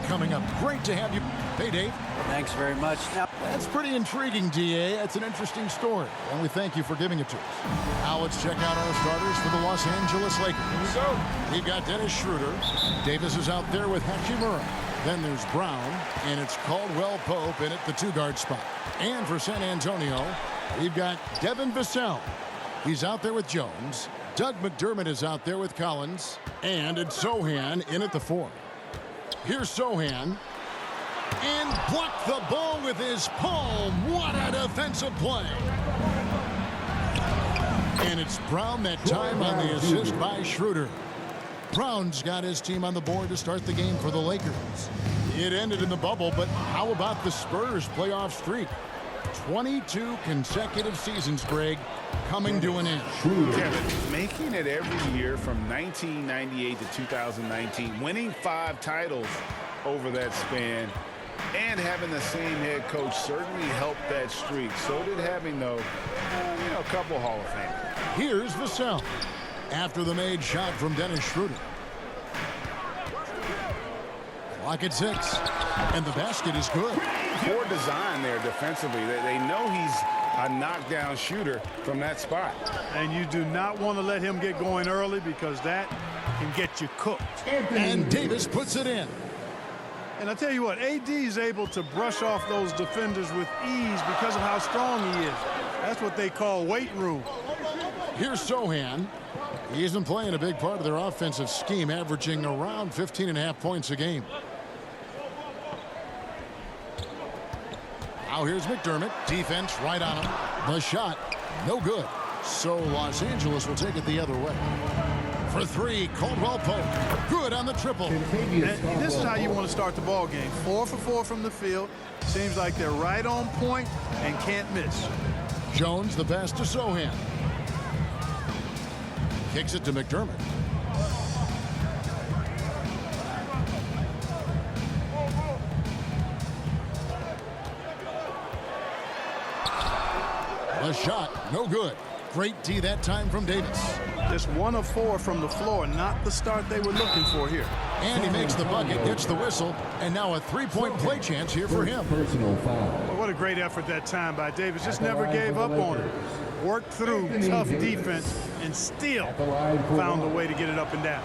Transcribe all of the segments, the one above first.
coming up. Great to have you. Hey, Dave. Thanks very much. Now, that's pretty intriguing, DA. That's an interesting story, and we thank you for giving it to us. Now let's check out our starters for the Los Angeles Lakers. Here we go. We've got Dennis Schroeder. Davis is out there with Hachimura. Then there's Brown, and it's Caldwell Pope in at the two-guard spot. And for San Antonio, we've got Devin Vassell. He's out there with Jones. Doug McDermott is out there with Collins. And it's Sohan in at the 4. Here's Sohan. And blocked the ball with his palm. What a defensive play. And it's Brown that time on the assist by Schroeder. Brown's got his team on the board to start the game for the Lakers. It ended in the bubble, but how about the Spurs playoff streak? 22 consecutive seasons, Greg, coming to an end. Kevin, making it every year from 1998 to 2019, winning 5 titles over that span, and having the same head coach certainly helped that streak. So did having, though, a couple Hall of Famers. Here's Vassell after the made shot from Dennis Schroeder. Clock at 6, and the basket is good. Poor design there defensively. They know he's a knockdown shooter from that spot. And you do not want to let him get going early because that can get you cooked. And Davis puts it in. And I tell you what, AD is able to brush off those defenders with ease because of how strong he is. That's what they call weight room. Here's Sohan. He isn't playing a big part of their offensive scheme, averaging around 15.5 points a game. Now here's McDermott. Defense right on him. The shot, no good. So Los Angeles will take it the other way. For 3, Caldwell Pope. Good on the triple. And this is how you want to start the ball game. 4 for 4 from the field. Seems like they're right on point and can't miss. Jones, the pass to Sohan. Kicks it to McDermott. The shot, no good. Great D that time from Davis. Just 1 of 4 from the floor, not the start they were looking for here. And he makes the bucket, gets the whistle, and now a 3-point play chance here for him. Personal foul. Well, what a great effort that time by Davis. Just never gave up on it. Worked through tough defense and still found a way to get it up and down.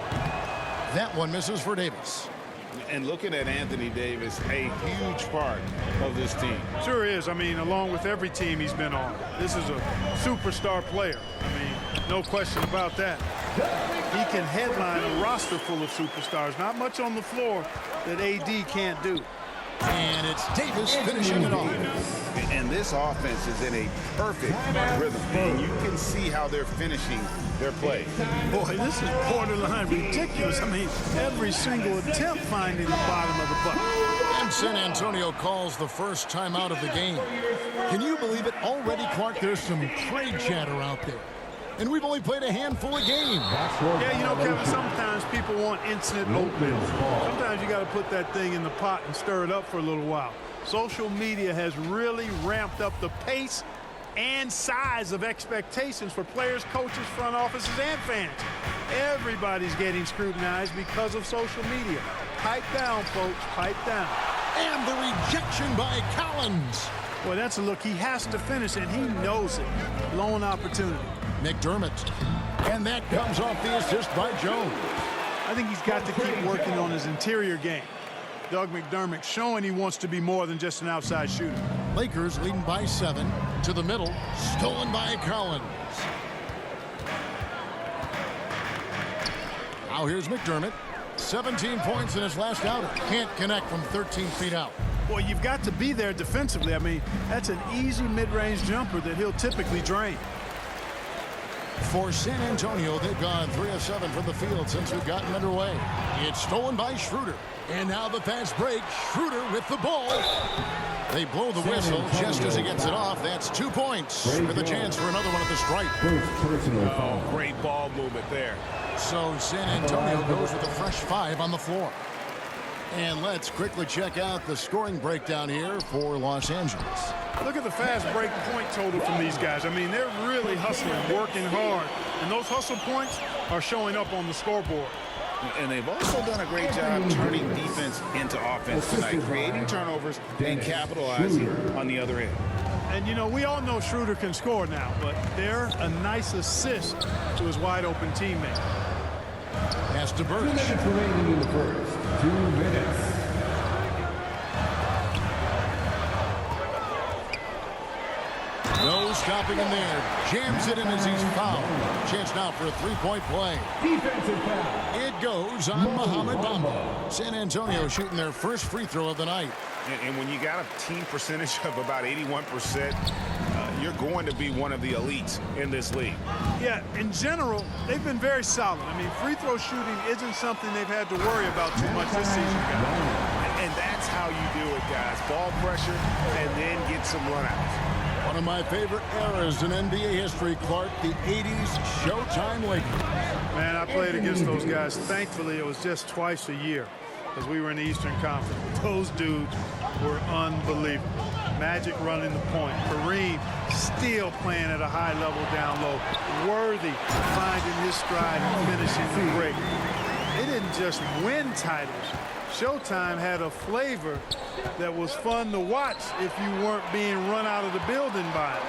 That one misses for Davis. And looking at Anthony Davis, a huge part of this team. Sure is. I mean, along with every team he's been on. This is a superstar player. I mean, no question about that. He can headline a roster full of superstars. Not much on the floor that AD can't do. And it's Davis finishing it off. And this offense is in a perfect rhythm. And you can see how they're finishing their play. Boy, this is borderline ridiculous. I mean, every single attempt finding the bottom of the bucket. And San Antonio calls the first timeout of the game. Can you believe it? Already, Clark, there's some trade chatter out there. And we've only played a handful of games. Yeah, you know, Kevin, sometimes people want instant oatmeal. Sometimes you got to put that thing in the pot and stir it up for a little while. Social media has really ramped up the pace and size of expectations for players, coaches, front offices, and fans. Everybody's getting scrutinized because of social media. Pipe down, folks. Pipe down. And the rejection by Collins. Boy, that's a look he has to finish, and he knows it. Lone opportunity. McDermott. And that comes off the assist by Jones. I think he's got to keep working on his interior game. Doug McDermott showing he wants to be more than just an outside shooter. Lakers leading by 7. To the middle. Stolen by Collins. Now here's McDermott. 17 points in his last outing. Can't connect from 13 feet out. Well, you've got to be there defensively. I mean, that's an easy mid-range jumper that he'll typically drain. For San Antonio, they've gone 3 of 7 from the field since we've gotten underway. It's stolen by Schroeder. And now the fast break. Schroeder with the ball. They blow the whistle just as he gets it off. That's 2 points with a chance for another one at the stripe. Great ball movement there. So San Antonio goes with a fresh 5 on the floor. And let's quickly check out the scoring breakdown here for Los Angeles. Look at the fast break point total from these guys. I mean, they're really hustling, working hard. And those hustle points are showing up on the scoreboard. And they've also done a great job turning defense into offense tonight, creating turnovers and capitalizing on the other end. And, you know, we all know Schroeder can score now, but they're a nice assist to his wide-open teammate. Pass to Birch. 2 minutes remaining in the first. 2 minutes. No stopping him there. Jams it in as he's fouled. Chance now for a three-point play. Defensive foul. It goes on Mohamed Bamba. San Antonio shooting their first free throw of the night. And when you got a team percentage of about 81%, you're going to be one of the elites in this league. Yeah, in general, they've been very solid. I mean, free throw shooting isn't something they've had to worry about too much this season, guys. And that's how you do it, guys. Ball pressure and then get some runouts. One of my favorite eras in NBA history, Clark, the 80s Showtime Lakers. Man, I played against those guys. Thankfully, it was just twice a year because we were in the Eastern Conference. Those dudes were unbelievable. Magic running the point. Kareem still playing at a high level down low. Worthy finding his stride and finishing the break. They didn't just win titles. Showtime had a flavor that was fun to watch if you weren't being run out of the building by it.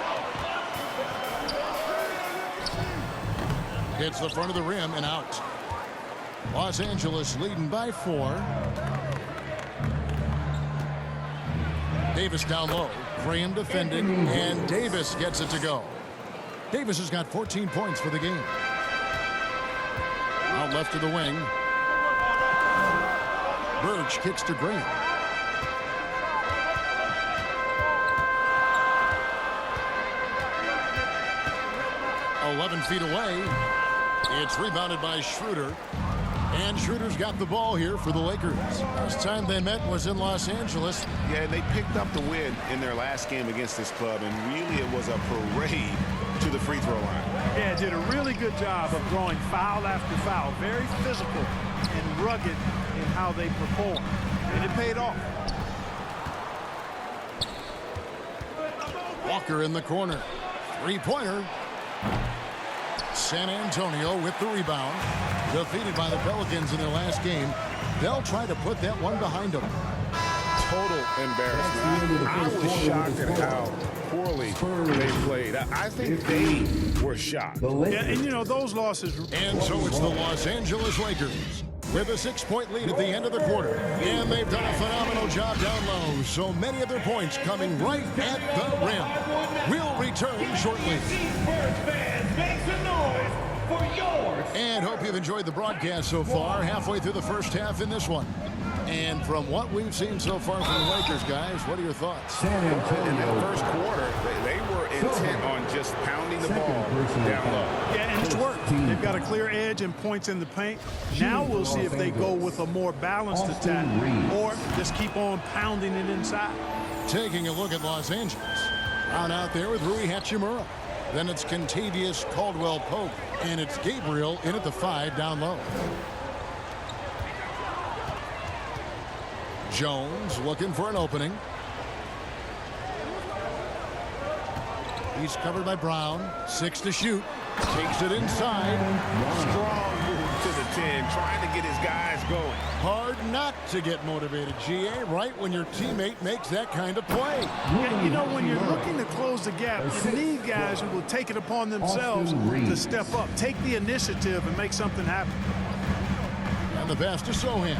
Hits the front of the rim and out. Los Angeles leading by 4. Davis down low. Graham defending, and Davis gets it to go. Davis has got 14 points for the game. Out left of the wing. Birch kicks to Graham. Feet away. It's rebounded by Schroeder. And Schroeder's got the ball here for the Lakers. Last time they met was in Los Angeles. Yeah, they picked up the win in their last game against this club, and really it was a parade to the free throw line. Yeah, did a really good job of drawing foul after foul. Very physical and rugged in how they perform. And it paid off. Walker in the corner. Three-pointer. San Antonio with the rebound. Defeated by the Pelicans in their last game. They'll try to put that one behind them. Total embarrassment. I was shocked at how poorly they played. I think they were shocked. Yeah, and you know, those losses. And so it's the Los Angeles Lakers with a 6-point lead at the end of the quarter. And they've done a phenomenal job down low. So many of their points coming right at the rim. We'll return shortly. Spurs fans, make some noise for yours. And hope you've enjoyed the broadcast so far. Halfway through the first half in this one. And from what we've seen so far from the Lakers, guys, what are your thoughts? In that first quarter, they were intent on just pounding the ball down low. Yeah, and it's worked. They've got a clear edge and points in the paint. Now we'll see if they go with a more balanced attack or just keep on pounding it inside. Taking a look at Los Angeles. On out there with Rui Hachimura. Then it's Contavious Caldwell-Pope. And it's Gabriel in at the 5 down low. Jones looking for an opening. He's covered by Brown. 6 to shoot. Takes it inside. Strong move to the 10, trying to get his guys going. Hard not to get motivated, GA, right when your teammate makes that kind of play. And you know, when you're looking to close the gap, you need guys who will take it upon themselves to step up, take the initiative, and make something happen. And the pass to Sohan.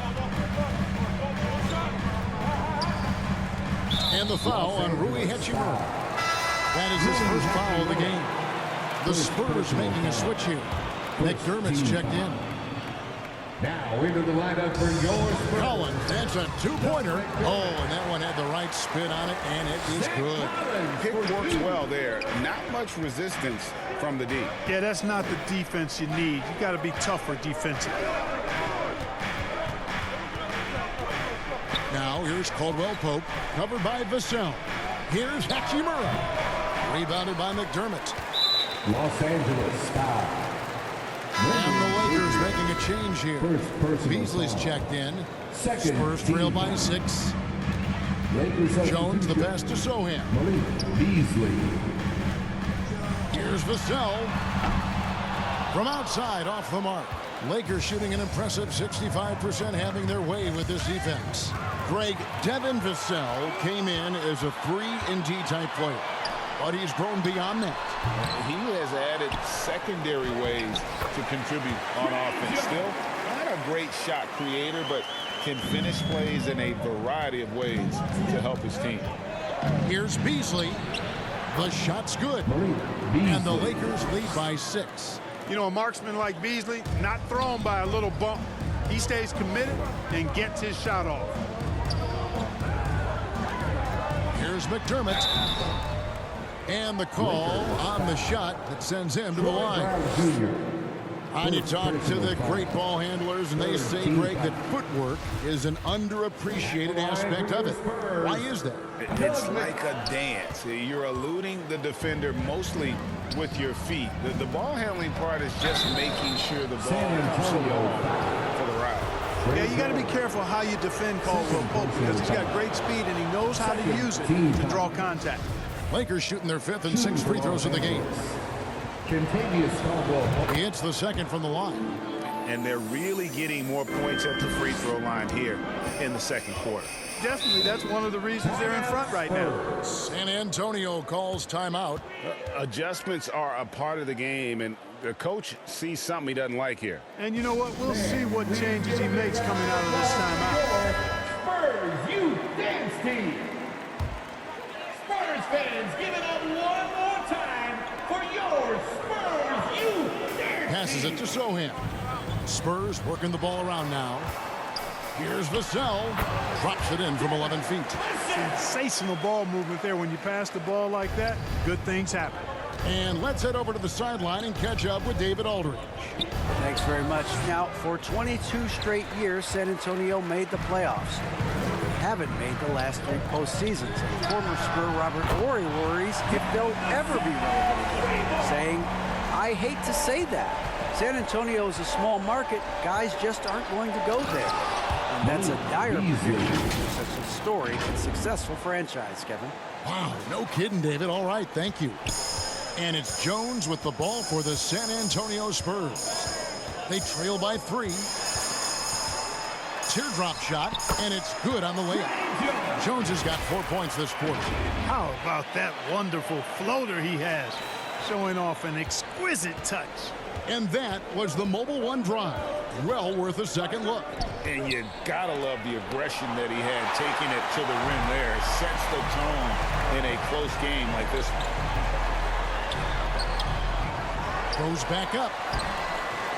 And the foul on Rui Hachimura. That is his first foul of the game. The Spurs making a switch here. McDermott's checked in. Now into the lineup for your Spurs. Collins, that's a 2-pointer. Oh, and that one had the right spin on it, and it is good. Pick works well there. Not much resistance from the D. Yeah, that's not the defense you need. You got to be tougher defensively. Now here's Caldwell-Pope, covered by Vassell. Here's Hachimura. Rebounded by McDermott. Los Angeles foul. And the Lakers making a change here. Beasley's checked in. Spurs trail by 6. Jones the pass to Sohan. Beasley. Here's Vassell. From outside, off the mark. Lakers shooting an impressive 65%, having their way with this defense. Greg, Devin Vassell came in as a 3-and-D type player, but he's grown beyond that. He has added secondary ways to contribute on offense. Still not a great shot creator, but can finish plays in a variety of ways to help his team. Here's Beasley. The shot's good, and the Lakers lead by 6. You know, a marksman like Beasley, not thrown by a little bump. He stays committed and gets his shot off. Here's McDermott. And the call on the shot that sends him to the line. And you talk to the great ball handlers, and they say, Greg, that footwork is an underappreciated aspect of it. Why is that? It's like a dance. You're eluding the defender mostly with your feet. The ball handling part is just making sure the ball comes along for the ride. Yeah, you got to be careful how you defend Caldwell Pope because he's got great speed and he knows how to use it to draw contact. Lakers shooting their 5th and 6th free throws of the game. He hits the second from the line. And they're really getting more points at the free throw line here in the second quarter. Definitely, that's one of the reasons they're in front right now. San Antonio calls timeout. Adjustments are a part of the game, and the coach sees something he doesn't like here. And you know what? We'll see what changes he makes coming out of this timeout. Spurs Youth Dance Team. Spurs fans, give it up one more time for your Spurs Youth Dance Passes it to Sohan. Spurs working the ball around now. Here's Vassell. Drops it in from 11 feet. Sensational ball movement there. When you pass the ball like that, good things happen. And let's head over to the sideline and catch up with David Aldridge. Thanks very much. Now, for 22 straight years, San Antonio made the playoffs. They haven't made the last 3 postseasons. And former Spur Robert Horry worries if they'll ever be relevant, saying, I hate to say that. San Antonio is a small market. Guys just aren't going to go there. And that's a dire prediction for such a storied and successful franchise, Kevin. Wow, no kidding, David. All right, thank you. And it's Jones with the ball for the San Antonio Spurs. They trail by 3. Teardrop shot, and it's good on the layup. Jones has got 4 points this quarter. How about that wonderful floater he has, showing off an exquisite touch. And that was the Mobile One drive. Well worth a second look. And you gotta love the aggression that he had taking it to the rim there. It sets the tone in a close game like this one. Goes back up.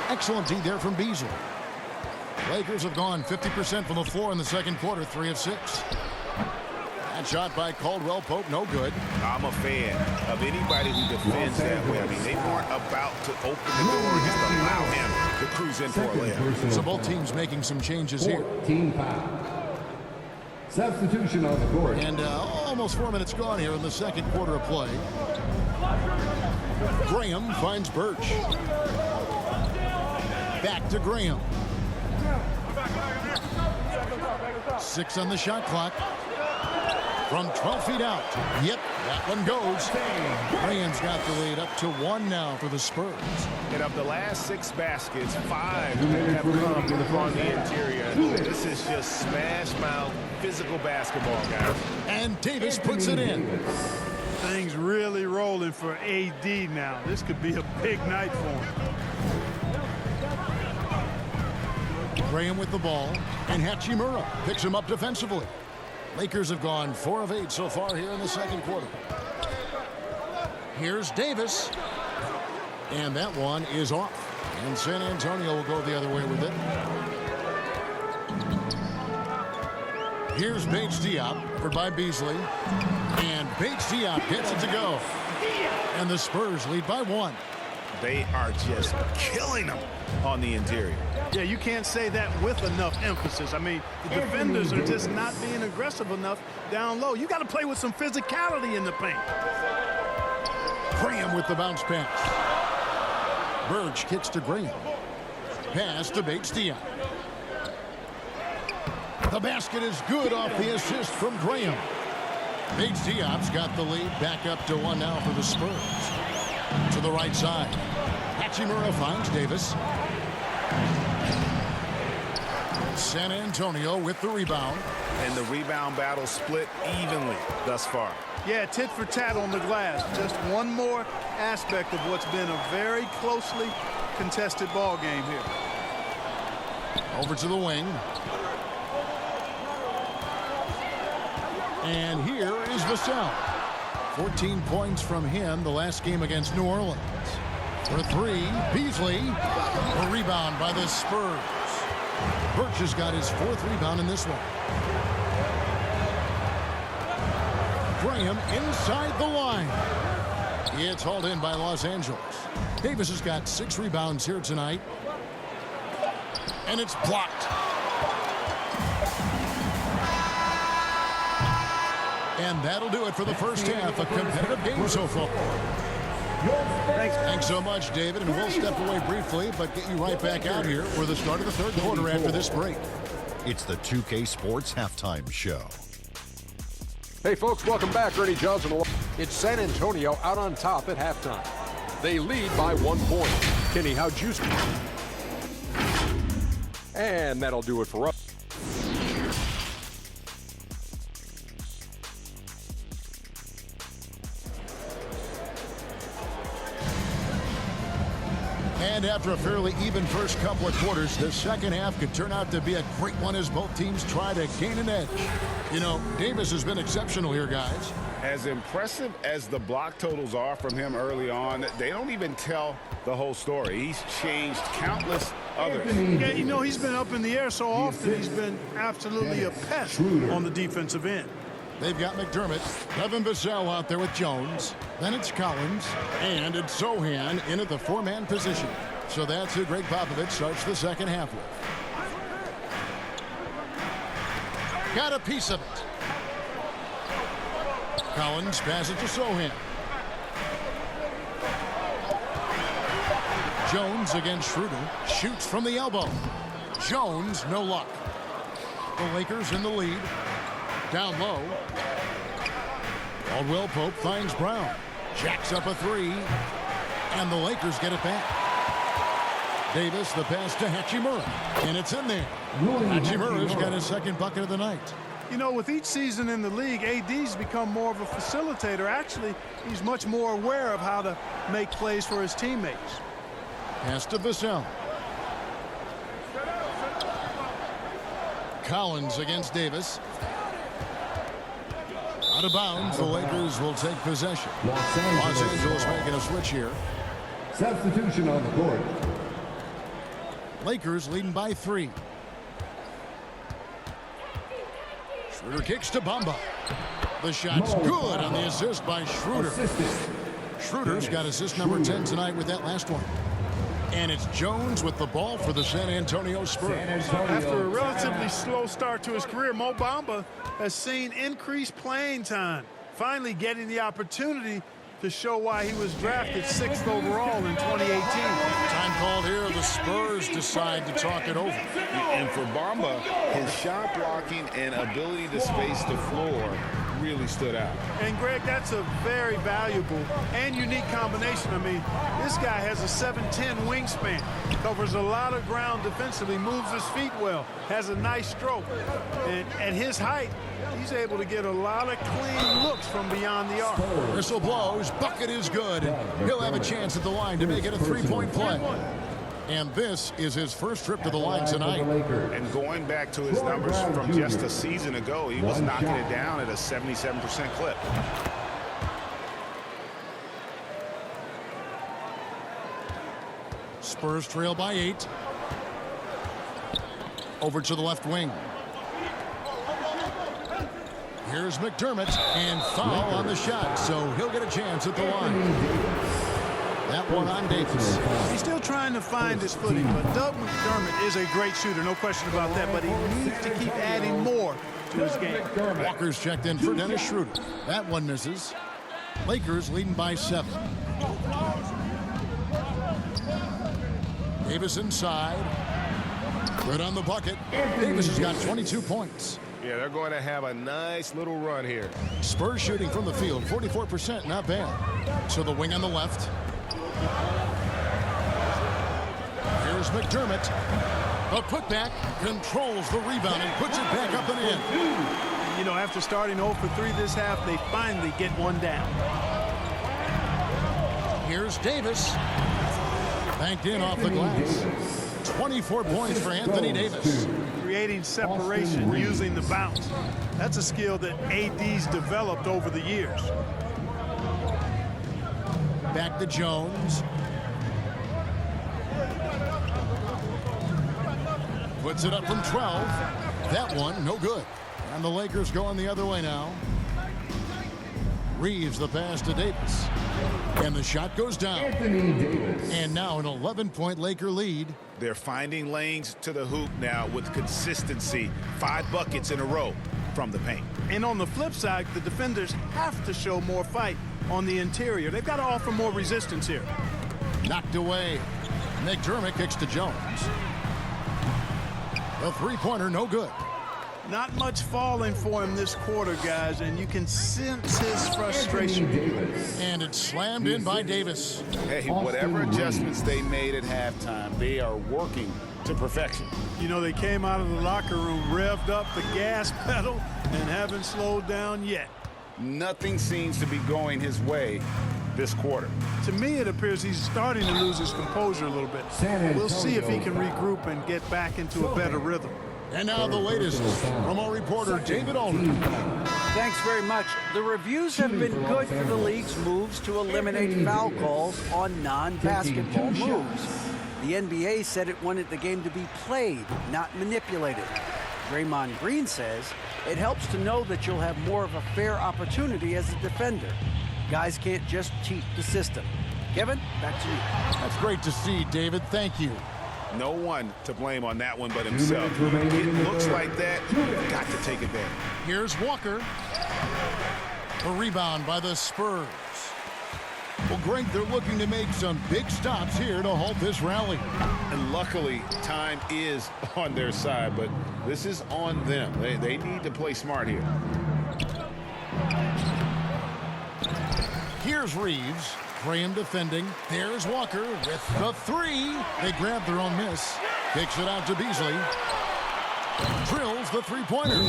Excellent D there from Beasley. Lakers have gone 50% from the floor in the second quarter, 3 of 6. That shot by Caldwell Pope, no good. I'm a fan of anybody who defends that way. I mean, they weren't about to open the door, just allow him to cruise in for a layup. So both teams making some changes here. Team foul. Substitution on the court. And almost 4 minutes gone here in the second quarter of play. Graham finds Birch. Back to Graham. 6 on the shot clock. From 12 feet out. Yep, that one goes. Graham's got the lead up to 1 now for the Spurs. And of the last 6 baskets, 5 have come from the interior. This is just smash mouth physical basketball, guys. And Davis puts it in. Things really rolling for AD now. This could be a big night for him. Graham with the ball, and Hachimura picks him up defensively. Lakers have gone 4 of 8 so far here in the second quarter. Here's Davis, and that one is off. And San Antonio will go the other way with it. Here's Bates Diop, covered by Beasley, and Bates Diop gets it to go. And the Spurs lead by 1. They are just killing them on the interior. Yeah, you can't say that with enough emphasis. I mean, the defenders are just not being aggressive enough down low. You got to play with some physicality in the paint. Graham with the bounce pass. Birch kicks to Graham. Pass to Bates Diop. The basket is good off the assist from Graham. Bates Diop's got the lead back up to 1 now for the Spurs. To the right side. Hachimura finds Davis. San Antonio with the rebound. And the rebound battle split evenly thus far. Yeah, tit for tat on the glass. Just one more aspect of what's been a very closely contested ball game here. Over to the wing. And here is Vassell. 14 points from him the last game against New Orleans. For three, Beasley. A rebound by the Spurs. Birch has got his 4th rebound in this one. Graham inside the line. It's hauled in by Los Angeles. Davis has got 6 rebounds here tonight. And it's blocked. And that'll do it for the first half. A competitive game so far. Thanks so much, David. And we'll step away briefly, but get you right back out here for the start of the 3rd quarter after this break. It's the 2K Sports Halftime Show. Hey, folks, welcome back. Ernie Johnson. It's San Antonio out on top at halftime. They lead by 1 point. Kenny, how'd you... And that'll do it for us. And after a fairly even first couple of quarters, the second half could turn out to be a great one as both teams try to gain an edge. You know, Davis has been exceptional here, guys. As impressive as the block totals are from him early on, they don't even tell the whole story. He's changed countless others. Yeah, you know, he's been up in the air so often, he's been absolutely a pest on the defensive end. They've got McDermott, Devin Vassell out there with Jones. Then it's Collins, and it's Sohan in at the 4-man position. So that's who Greg Popovich starts the second half with. Got a piece of it. Collins passes to Sohan. Jones against Schroeder. Shoots from the elbow. Jones, no luck. The Lakers in the lead. Down low. Caldwell Pope finds Brown. Jacks up a 3. And the Lakers get it back. Davis, the pass to Hachimura. And it's in there. Hachimura's got his 2nd bucket of the night. You know, with each season in the league, AD's become more of a facilitator. Actually, he's much more aware of how to make plays for his teammates. Pass to Vassell. Collins against Davis. Out of bounds, the Lakers will take possession. Los Angeles making a switch here. Substitution on the court. Lakers leading by 3. Schroeder kicks to Bamba. The shot's good on the assist by Schroeder. Schroeder's got assist number 10 tonight with that last one. And it's Jones with the ball for the San Antonio Spurs. After a relatively slow start to his career, Mo Bamba has seen increased playing time, finally getting the opportunity to show why he was drafted 6th overall in 2018. Time called here. The Spurs decide to talk it over. And for Bamba, his shot blocking and ability to space the floor really stood out. And Greg, that's a very valuable and unique combination. I mean, this guy has a 7'10" wingspan, covers a lot of ground defensively, moves his feet well, has a nice stroke. And at his height, he's able to get a lot of clean looks from beyond the arc. Whistle blows. Bucket is good. He'll have a chance at the line to make it a 3-point play. And this is his first trip to the line tonight. And going back to his numbers from just a season ago, he was knocking it down at a 77% clip. Spurs trail by 8. Over to the left wing. Here's McDermott, and foul on the shot, so he'll get a chance at the line. That one on Davis. He's still trying to find his footing, but Doug McDermott is a great shooter, no question about that, but he needs to keep adding more to his game. Walker's checked in for Dennis Schroeder. That one misses. Lakers leading by 7. Davis inside. Good on the bucket. Davis has got 22 points. Yeah, they're going to have a nice little run here. Spurs shooting from the field, 44%, not bad. So the wing on the left. Here's McDermott. A putback, controls the rebound and puts it back up and in. You know, after starting 0 for 3 this half, they finally get one down. Here's Davis. Banked in off the glass. 24 points for Anthony Davis. Creating separation using the bounce. That's a skill that AD's developed over the years. Back to Jones. Puts it up from 12. That one, no good. And the Lakers going the other way now. Reeves the pass to Davis. And the shot goes down. Anthony Davis. And now an 11-point Laker lead. They're finding lanes to the hoop now with consistency. 5 buckets in a row from the paint. And on the flip side, the defenders have to show more fight on the interior. They've got to offer more resistance here. Knocked away. McDermott kicks to Jones. The three-pointer, no good. Not much falling for him this quarter, guys, and you can sense his frustration. And it's slammed in by Davis. Hey, whatever adjustments they made at halftime, they are working to perfection. You know, they came out of the locker room, revved up the gas pedal, and haven't slowed down yet. Nothing seems to be going his way this quarter. To me, it appears he's starting to lose his composure a little bit. We'll see if he can regroup and get back into a better rhythm. And now the latest from our reporter, David Aldridge. Thanks very much. The reviews have been good for the league's moves to eliminate foul calls on non-basketball moves. The NBA said it wanted the game to be played, not manipulated. Draymond Green says it helps to know that you'll have more of a fair opportunity as a defender. Guys can't just cheat the system. Kevin, back to you. That's great to see, David. Thank you. No one to blame on that one but himself. It looks like that. You've got to take advantage. Here's Walker. A rebound by the Spurs. Well, Greg, they're looking to make some big stops here to halt this rally. And luckily, time is on their side, but this is on them. They need to play smart here. Here's Reeves. Graham defending. There's Walker with the three. They grab their own miss. Kicks it out to Beasley. Drills the three-pointer.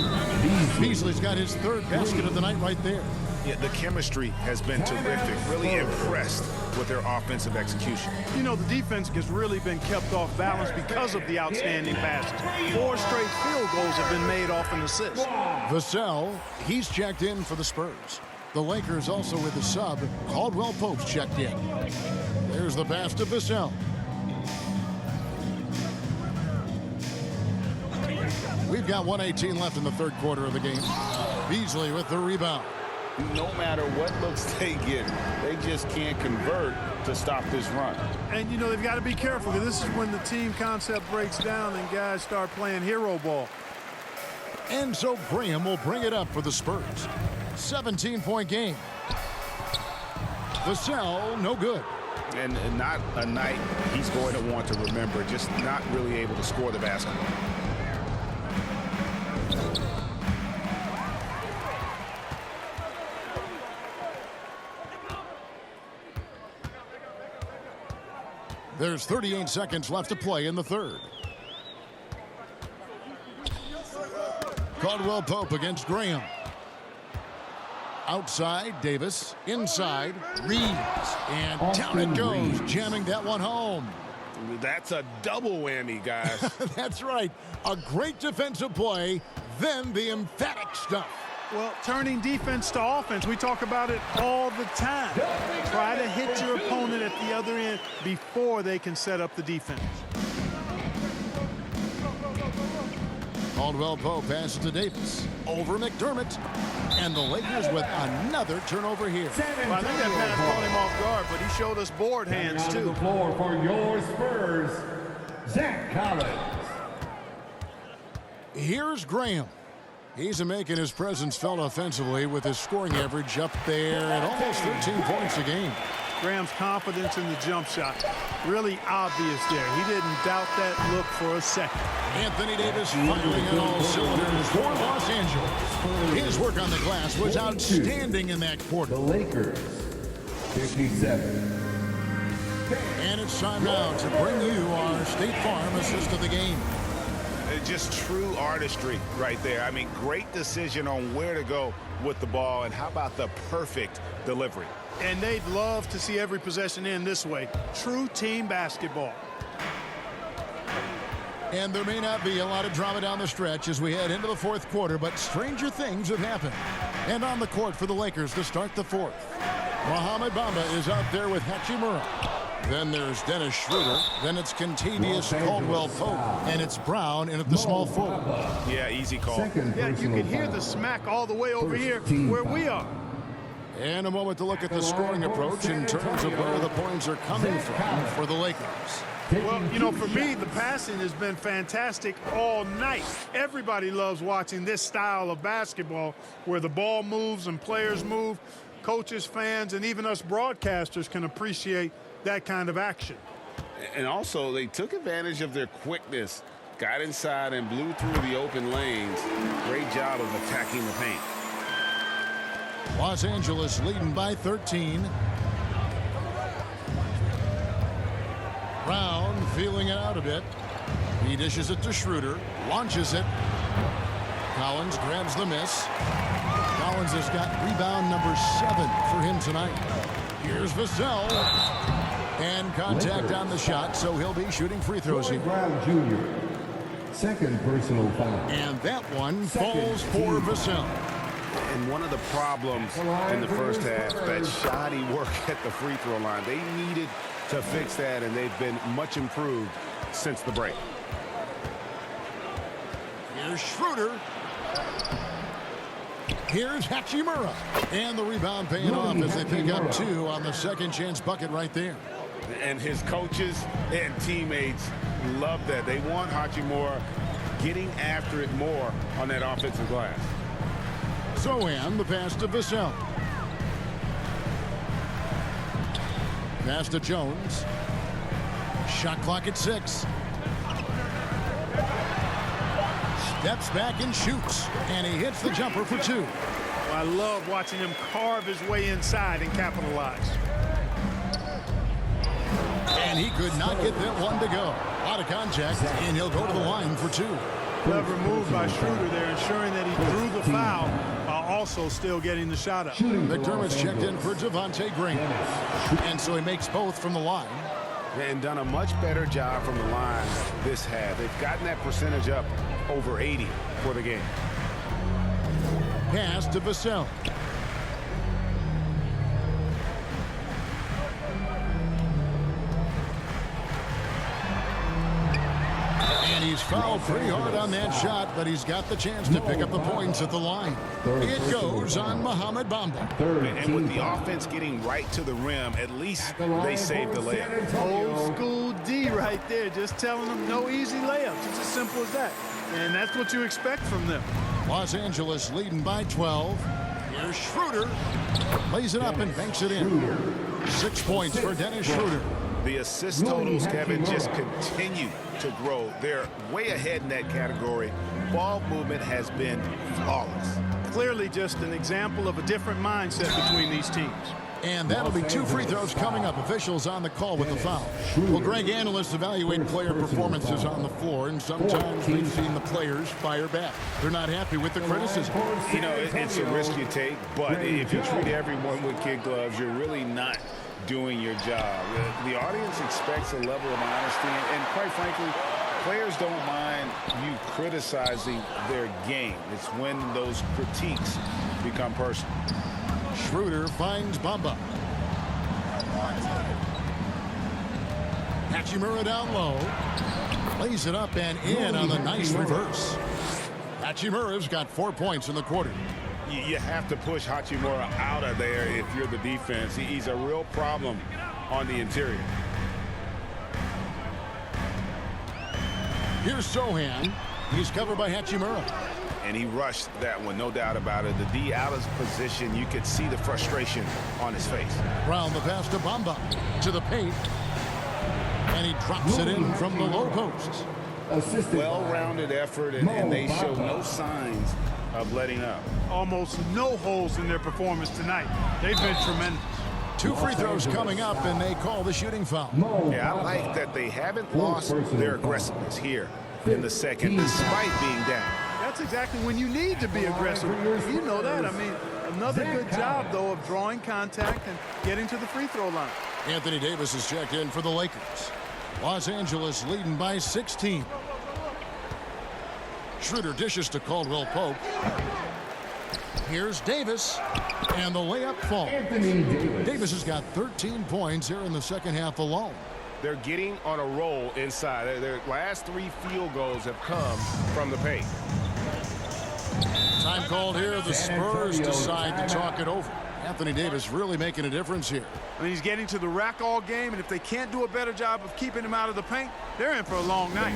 Beasley's got his third basket of the night right there. Yeah, the chemistry has been terrific. Really impressed with their offensive execution. You know, the defense has really been kept off balance because of the outstanding passes. 4 straight field goals have been made off an assist. Vassell, he's checked in for the Spurs. The Lakers also with the sub. Caldwell Pope's checked in. There's the pass to Vassell. We've got 1:18 left in the third quarter of the game. Beasley with the rebound. No matter what looks they get, they just can't convert to stop this run. And, you know, they've got to be careful because this is when the team concept breaks down and guys start playing hero ball. And so Graham will bring it up for the Spurs. 17-point game. Vassell, no good. And not a night he's going to want to remember, just not really able to score the basketball. There's 38 seconds left to play in the third. Caldwell Pope against Graham. Outside, Davis. Inside, Reeves. And down it goes, jamming that one home. That's a double whammy, guys. That's right. A great defensive play, then the emphatic stuff. Well, turning defense to offense, we talk about it all the time. Try to hit your opponent at the other end before they can set up the defense. Caldwell Pope passes to Davis. Over McDermott. And the Lakers with another turnover here. Well, I think that pass caught him off guard, but he showed us board hands, too. On the floor for your Spurs, Zach Collins. Here's Graham. He's making his presence felt offensively with his scoring average up there at almost 13 points a game. Graham's confidence in the jump shot, really obvious there. He didn't doubt that look for a second. Anthony Davis firing on all cylinders for Los Angeles. His work on the glass was outstanding in that quarter. The Lakers, 57. And it's time now to bring you our State Farm assist of the game. just true artistry right there. I mean, great decision on where to go with the ball, and how about the perfect delivery? And they'd love to see every possession end this way. True team basketball. And there may not be a lot of drama down the stretch as we head into the fourth quarter, but stranger things have happened. And on the court for the Lakers to start the fourth, Mohamed Bamba is out there with Hachimura. Then there's Dennis Schroeder. Then it's Contavious Caldwell-Pope. And it's Brown in at the small forward. Yeah, easy call. Yeah, you can hear the smack all the way over here where we are. And a moment to look at the scoring approach in terms of where the points are coming from for the Lakers. Well, you know, for me, the passing has been fantastic all night. Everybody loves watching this style of basketball where the ball moves and players move. Coaches, fans, and even us broadcasters can appreciate that kind of action. And also, they took advantage of their quickness, got inside and blew through the open lanes. Great job of attacking the paint. Los Angeles leading by 13. Brown feeling it out a bit. He dishes it to Schroeder, launches it. Collins grabs the miss. Collins has got rebound number 7 for him tonight. Here's Vassell. And contact on the shot, so he'll be shooting free throws here. Brown Jr. Second personal foul. And that one falls for Vassell. And one of the problems in the first half, that shoddy work at the free throw line. They needed to fix that, and they've been much improved since the break. Here's Schroeder. Here's Hachimura. And the rebound paying off as they pick up 2 on the second chance bucket right there. And his coaches and teammates love that. They want Hachimura getting after it more on that offensive glass. Sohan, the pass to Vassell. Pass to Jones. Shot clock at 6. Steps back and shoots. And he hits the jumper for 2. I love watching him carve his way inside and capitalize. And he could not get that one to go. A lot of contact, and he'll go to the line for 2. Clever move by Schroeder there, ensuring that he drew the foul while also still getting the shot up. McDermott's checked in for Javonte Green. And so he makes both from the line. And done a much better job from the line this half. They've gotten that percentage up over 80 for the game. Pass to Vassell. And he's fouled pretty hard on that shot, but he's got the chance to pick up the points at the line. It goes on Mohamed Bamba. And with the offense getting right to the rim, at least they saved the layup. Old school D right there, just telling them no easy layups. It's as simple as that. And that's what you expect from them. Los Angeles leading by 12. Here's Schroeder. Lays it up and banks it in. 6 points for Dennis Schroeder. The assist totals, Kevin, just continue to grow. They're way ahead in that category. Ball movement has been flawless. Clearly just an example of a different mindset between these teams. And that'll be 2 free throws coming up. Officials on the call with the foul. Well, Greg, analysts evaluate player performances on the floor, and sometimes we've seen the players fire back. They're not happy with the criticism. You know, it's a risk you take, but if you treat everyone with kid gloves, you're really not doing your job. The audience expects a level of honesty, and quite frankly, players don't mind you criticizing their game. It's when those critiques become personal. Schroeder finds Bamba. Hachimura down low. Lays it up and in on the nice reverse. Hachimura's got 4 points in the quarter. You have to push Hachimura out of there if you're the defense. He's a real problem on the interior. Here's Sohan. He's covered by Hachimura. And he rushed that one, no doubt about it. The D out of position, you could see the frustration on his face. Brown the pass to Bamba. To the paint. And he drops it in from the low post. Well-rounded effort, and they show no signs of letting up. Almost no holes in their performance tonight. They've been tremendous. 2 free throws coming up, and they call the shooting foul. Yeah, I like that they haven't lost their aggressiveness here. in the second, despite being down. That's exactly when you need to be aggressive. You know that. I mean, another good job, though, of drawing contact and getting to the free throw line. Anthony Davis is checked in for the Lakers. Los Angeles leading by 16. Schroeder dishes to Caldwell Pope. Here's Davis, and the layup falls. Davis has got 13 points here in the second half alone. They're getting on a roll inside. Their last 3 field goals have come from the paint. Time called here. The Spurs decide to talk it over. Anthony Davis really making a difference here. I mean, he's getting to the rack all game, and if they can't do a better job of keeping him out of the paint, they're in for a long night.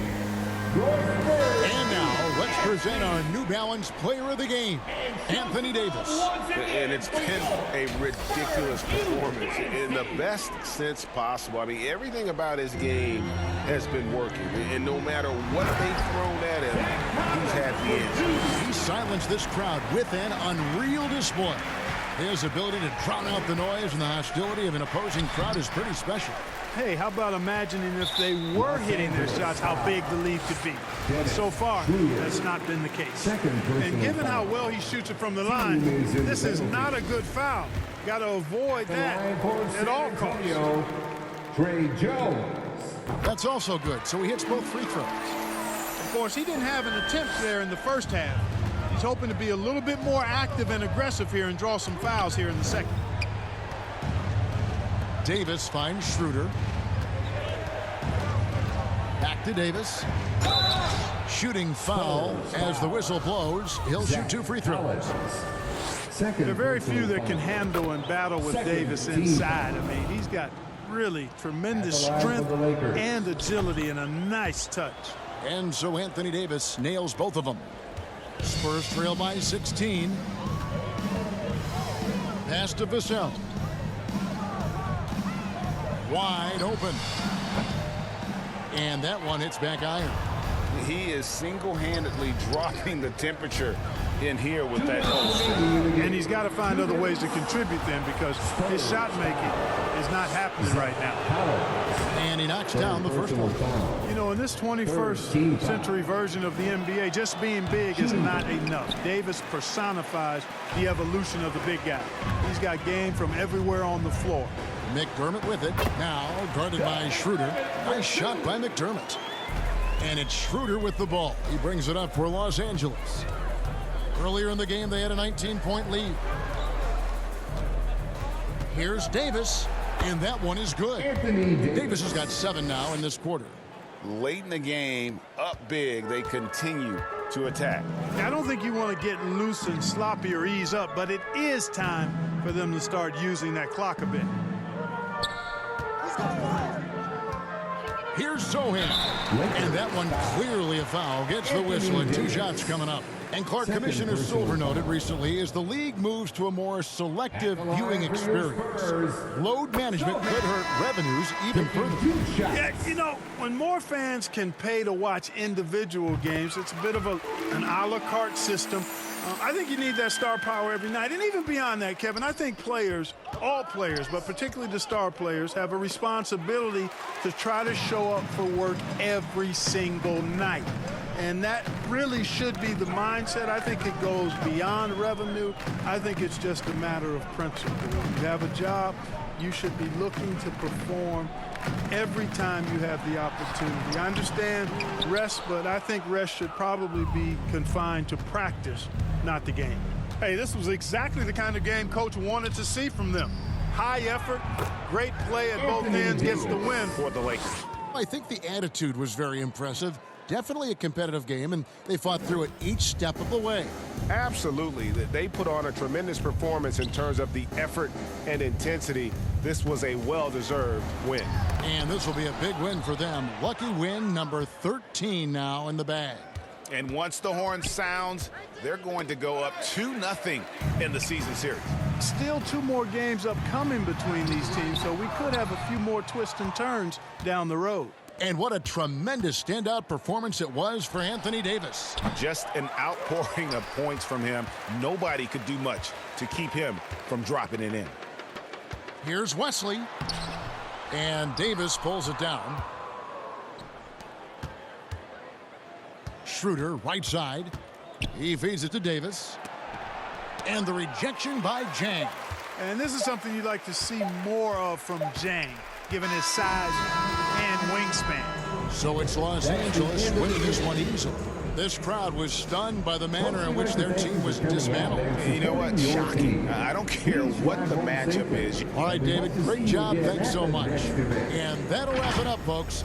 And now, let's present our New Balance Player of the Game, Anthony Davis. And it's been a ridiculous performance in the best sense possible. I mean, everything about his game has been working. And no matter what they've thrown at him, he's had the answer. He silenced this crowd with an unreal display. His ability to drown out the noise and the hostility of an opposing crowd is pretty special. Hey, how about imagining if they were hitting their shots, how big the lead could be. But so far, that's not been the case. And given how well he shoots it from the line, this is not a good foul. Got to avoid that at all costs. Trey Jones. That's also good, so he hits both free throws. Of course, he didn't have an attempt there in the first half. He's hoping to be a little bit more active and aggressive here and draw some fouls here in the second. Davis finds Schroeder. Back to Davis. Shooting foul as the whistle blows. He'll shoot 2 free throws. There are very few that can handle and battle with Davis inside. I mean, he's got really tremendous strength and agility and a nice touch. And so Anthony Davis nails both of them. Spurs trail by 16. Pass to Vassell. Wide open. And that one hits back iron. He is single-handedly dropping the temperature in here with that. And he's got to find other ways to contribute then, because his shot making is not happening right now. And he knocks down the first one. You know, in this 21st century version of the NBA, just being big is not enough. Davis personifies the evolution of the big guy. He's got game from everywhere on the floor. McDermott with it. Now guarded by Schroeder. Nice shot by McDermott. And it's Schroeder with the ball. He brings it up for Los Angeles. Earlier in the game, they had a 19-point lead. Here's Davis, and that one is good. Davis has got 7 now in this quarter. Late in the game, up big, they continue to attack. I don't think you want to get loose and sloppy or ease up, but it is time for them to start using that clock a bit. Here's Sohan, and that one clearly a foul. Gets the whistle, and 2 shots coming up. And Clark, Commissioner Silver noted recently, as the league moves to a more selective viewing experience, load management could hurt revenues even further. Yeah, you know, when more fans can pay to watch individual games, it's a bit of an a la carte system. I think you need that star power every night. And even beyond that, Kevin, I think players, all players, but particularly the star players, have a responsibility to try to show up for work every single night. And that really should be the mindset. I think it goes beyond revenue. I think it's just a matter of principle. If you have a job, you should be looking to perform every time you have the opportunity. I understand rest, but I think rest should probably be confined to practice, not the game. Hey, this was exactly the kind of game Coach wanted to see from them. High effort, great play at both ends gets the win for the Lakers. I think the attitude was very impressive. Definitely a competitive game, and they fought through it each step of the way. Absolutely. They put on a tremendous performance in terms of the effort and intensity. This was a well-deserved win. And this will be a big win for them. Lucky win number 13 now in the bag. And once the horn sounds, they're going to go up 2-0 in the season series. Still 2 more games upcoming between these teams, so we could have a few more twists and turns down the road. And what a tremendous standout performance it was for Anthony Davis. Just an outpouring of points from him. Nobody could do much to keep him from dropping it in. Here's Wesley. And Davis pulls it down. Schroeder, right side. He feeds it to Davis. And the rejection by Jang. And this is something you'd like to see more of from Jang, given his size and wingspan. So it's Los Angeles winning this one easily. This crowd was stunned by the manner in which their team was dismantled. You know what? Shocking. I don't care what the matchup is. All right, David, great job. Thanks so much. And that'll wrap it up, folks.